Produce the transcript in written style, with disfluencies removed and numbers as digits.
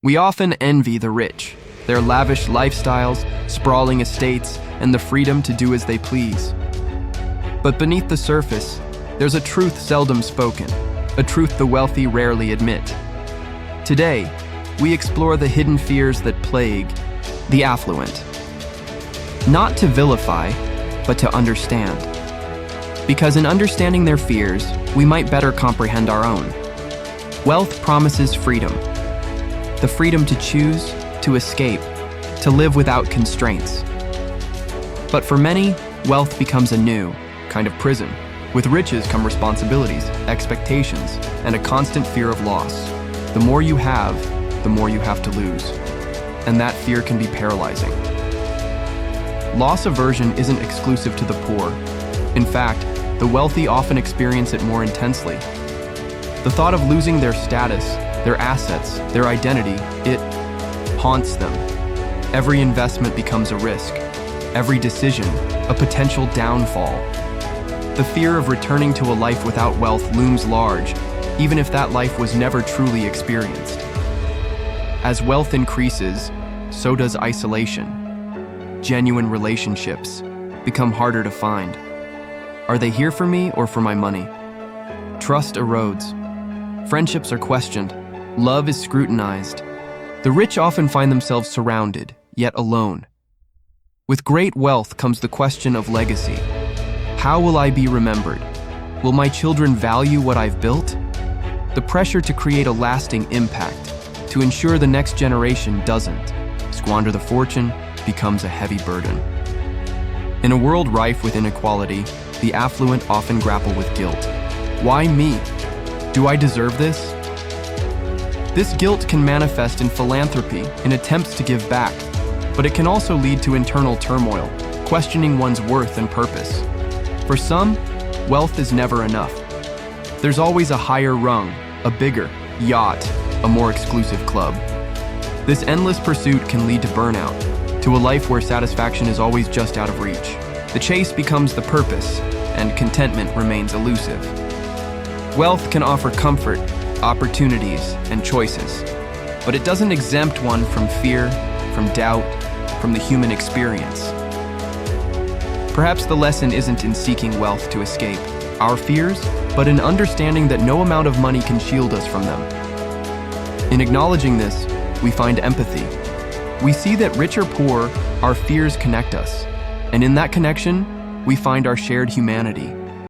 We often envy the rich, their lavish lifestyles, sprawling estates, and the freedom to do as they please. But beneath the surface, there's a truth seldom spoken, a truth the wealthy rarely admit. Today, we explore the hidden fears that plague the affluent. Not to vilify, but to understand. Because in understanding their fears, we might better comprehend our own. Wealth promises freedom. The freedom to choose, to escape, to live without constraints. But for many, wealth becomes a new kind of prison. With riches come responsibilities, expectations, and a constant fear of loss. The more you have, the more you have to lose. And that fear can be paralyzing. Loss aversion isn't exclusive to the poor. In fact, the wealthy often experience it more intensely. The thought of losing their status, their assets, their identity, it haunts them. Every investment becomes a risk. Every decision, a potential downfall. The fear of returning to a life without wealth looms large, even if that life was never truly experienced. As wealth increases, so does isolation. Genuine relationships become harder to find. Are they here for me or for my money? Trust erodes. Friendships are questioned. Love is scrutinized. The rich often find themselves surrounded, yet alone. With great wealth comes the question of legacy. How will I be remembered? Will my children value what I've built? The pressure to create a lasting impact, to ensure the next generation doesn't squander the fortune, becomes a heavy burden. In a world rife with inequality, the affluent often grapple with guilt. Why me? Do I deserve this? This guilt can manifest in philanthropy, in attempts to give back, but it can also lead to internal turmoil, questioning one's worth and purpose. For some, wealth is never enough. There's always a higher rung, a bigger yacht, a more exclusive club. This endless pursuit can lead to burnout, to a life where satisfaction is always just out of reach. The chase becomes the purpose, and contentment remains elusive. Wealth can offer comfort, opportunities, and choices, but it doesn't exempt one from fear, from doubt, from the human experience. Perhaps the lesson isn't in seeking wealth to escape our fears, but in understanding that no amount of money can shield us from them. In acknowledging this, we find empathy. We see that rich or poor, our fears connect us, and in that connection, we find our shared humanity.